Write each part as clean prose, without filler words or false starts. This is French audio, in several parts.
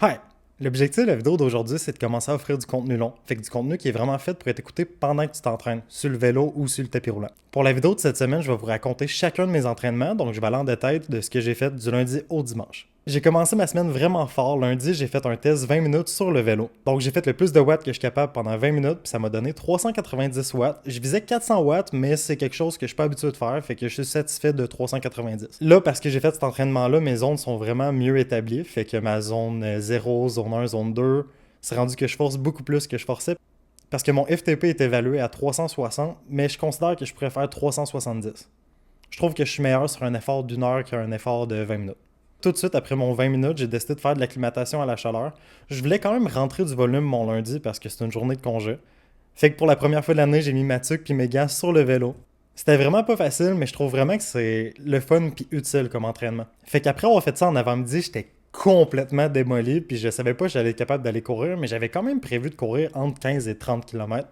Hi! L'objectif de la vidéo d'aujourd'hui, c'est de commencer à offrir du contenu long. Fait que du contenu qui est vraiment fait pour être écouté pendant que tu t'entraînes, sur le vélo ou sur le tapis roulant. Pour la vidéo de cette semaine, je vais vous raconter chacun de mes entraînements, donc je vais aller en détail de ce que j'ai fait du lundi au dimanche. J'ai commencé ma semaine vraiment fort. Lundi, j'ai fait un test 20 minutes sur le vélo. Donc j'ai fait le plus de watts que je suis capable pendant 20 minutes, puis ça m'a donné 390 watts. Je visais 400 watts, mais c'est quelque chose que je suis pas habitué de faire, fait que je suis satisfait de 390. Là, parce que j'ai fait cet entraînement-là, mes zones sont vraiment mieux établies, fait que ma zone 0, zone 1, zone 2, c'est rendu que je force beaucoup plus que je forçais, parce que mon FTP est évalué à 360, mais je considère que je pourrais faire 370. Je trouve que je suis meilleur sur un effort d'une heure qu'un effort de 20 minutes. Tout de suite après mon 20 minutes, j'ai décidé de faire de l'acclimatation à la chaleur. Je voulais quand même rentrer du volume mon lundi parce que c'est une journée de congé. Fait que pour la première fois de l'année, j'ai mis ma tuque puis mes gants sur le vélo. C'était vraiment pas facile, mais je trouve vraiment que c'est le fun puis utile comme entraînement. Fait qu'après avoir fait ça en avant-midi, j'étais complètement démoli puis je savais pas si j'allais être capable d'aller courir, mais j'avais quand même prévu de courir entre 15 et 30 km.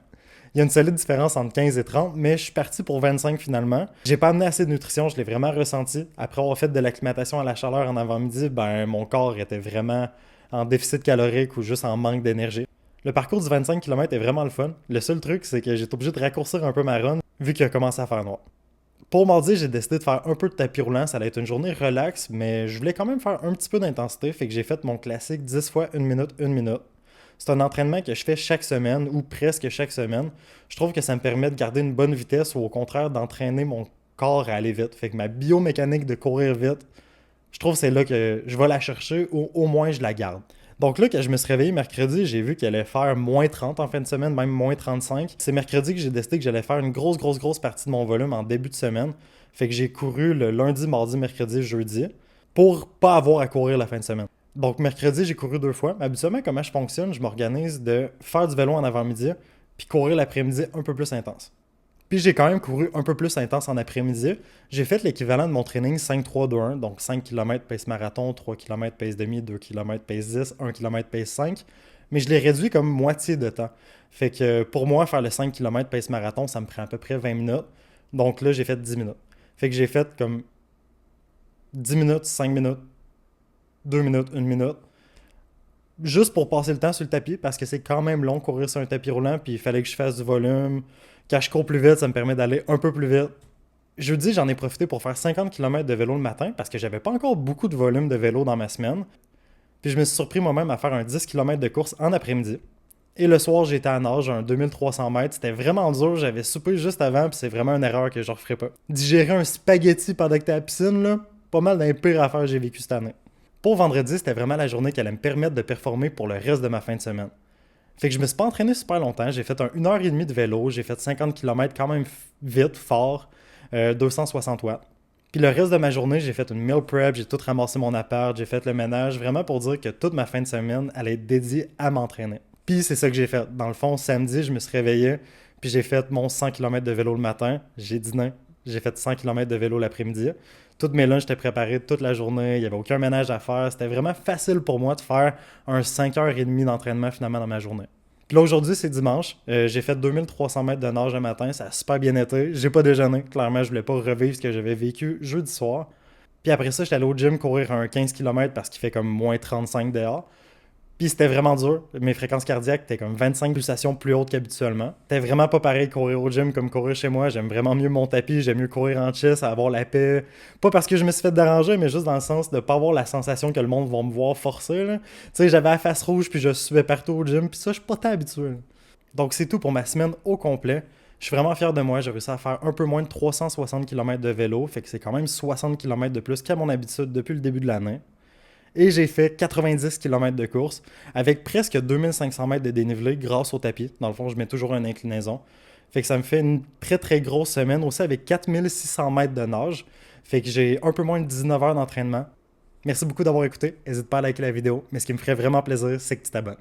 Il y a une solide différence entre 15 et 30, mais je suis parti pour 25 finalement. J'ai pas amené assez de nutrition, je l'ai vraiment ressenti. Après avoir fait de l'acclimatation à la chaleur en avant-midi, ben mon corps était vraiment en déficit calorique ou juste en manque d'énergie. Le parcours du 25 km est vraiment le fun. Le seul truc, c'est que j'étais obligé de raccourcir un peu ma run vu qu'il a commencé à faire noir. Pour mardi, j'ai décidé de faire un peu de tapis roulant. Ça allait être une journée relax, mais je voulais quand même faire un petit peu d'intensité. Fait que j'ai fait mon classique 10 fois 1 minute, 1 minute. C'est un entraînement que je fais chaque semaine ou presque chaque semaine. Je trouve que ça me permet de garder une bonne vitesse ou au contraire d'entraîner mon corps à aller vite. Fait que ma biomécanique de courir vite, je trouve que c'est là que je vais la chercher ou au moins je la garde. Donc là, quand je me suis réveillé mercredi, j'ai vu qu'elle allait faire moins 30 en fin de semaine, même moins 35. C'est mercredi que j'ai décidé que j'allais faire une grosse partie de mon volume en début de semaine. Fait que j'ai couru le lundi, mardi, mercredi, jeudi pour pas avoir à courir la fin de semaine. Donc mercredi, j'ai couru 2 fois. Habituellement, comment je fonctionne, je m'organise de faire du vélo en avant-midi puis courir l'après-midi un peu plus intense. Puis j'ai quand même couru un peu plus intense en après-midi. J'ai fait l'équivalent de mon training 5-3-2-1, donc 5 km pace marathon, 3 km pace demi, 2 km pace 10, 1 km pace 5. Mais je l'ai réduit comme moitié de temps. Fait que pour moi, faire le 5 km pace marathon, ça me prend à peu près 20 minutes. Donc là, j'ai fait 10 minutes. Fait que j'ai fait comme 10 minutes, 5 minutes, 2 minutes, 1 minute. Juste pour passer le temps sur le tapis, parce que c'est quand même long courir sur un tapis roulant, puis il fallait que je fasse du volume. Quand je cours plus vite, ça me permet d'aller un peu plus vite. Jeudi, j'en ai profité pour faire 50 km de vélo le matin, parce que j'avais pas encore beaucoup de volume de vélo dans ma semaine. Puis je me suis surpris moi-même à faire un 10 km de course en après-midi. Et le soir, j'étais à nage, un 2300 mètres. C'était vraiment dur, j'avais soupé juste avant, puis c'est vraiment une erreur que je referai pas. Digérer un spaghetti pendant que t'es à la piscine, là, pas mal d'un pire affaire que j'ai vécu cette année. Pour vendredi, c'était vraiment la journée qui allait me permettre de performer pour le reste de ma fin de semaine. Fait que je me suis pas entraîné super longtemps. J'ai fait un 1h30 de vélo. J'ai fait 50 km quand même vite, fort, 260 watts. Puis le reste de ma journée, j'ai fait une meal prep, j'ai tout ramassé mon appart, j'ai fait le ménage, vraiment pour dire que toute ma fin de semaine allait être dédiée à m'entraîner. Puis c'est ça que j'ai fait. Dans le fond, samedi, je me suis réveillé, puis j'ai fait mon 100 km de vélo le matin, j'ai dîné, j'ai fait 100 km de vélo l'après-midi. Toutes mes lunchs étaient préparés toute la journée, il n'y avait aucun ménage à faire. C'était vraiment facile pour moi de faire un 5h30 d'entraînement finalement dans ma journée. Puis là, aujourd'hui, c'est dimanche. J'ai fait 2300 mètres de nage le matin. Ça a super bien été. J'ai pas déjeuné. Clairement, je voulais pas revivre ce que j'avais vécu jeudi soir. Puis après ça, j'étais allé au gym courir un 15 km parce qu'il fait comme moins 35 dehors. Puis c'était vraiment dur. Mes fréquences cardiaques étaient comme 25 pulsations plus hautes qu'habituellement. C'était vraiment pas pareil courir au gym comme courir chez moi. J'aime vraiment mieux mon tapis, j'aime mieux courir en chest, avoir la paix. Pas parce que je me suis fait déranger, mais juste dans le sens de pas avoir la sensation que le monde va me voir forcer, là. Tu sais, j'avais la face rouge puis je suivais partout au gym, puis ça, je suis pas tant habitué, là. Donc c'est tout pour ma semaine au complet. Je suis vraiment fier de moi. J'ai réussi à faire un peu moins de 360 km de vélo, fait que c'est quand même 60 km de plus qu'à mon habitude depuis le début de l'année. Et j'ai fait 90 km de course avec presque 2500 mètres de dénivelé grâce au tapis. Dans le fond, je mets toujours une inclinaison. Fait que ça me fait une très grosse semaine aussi avec 4600 mètres de nage. Fait que j'ai un peu moins de 19 heures d'entraînement. Merci beaucoup d'avoir écouté. N'hésite pas à liker la vidéo. Mais ce qui me ferait vraiment plaisir, c'est que tu t'abonnes.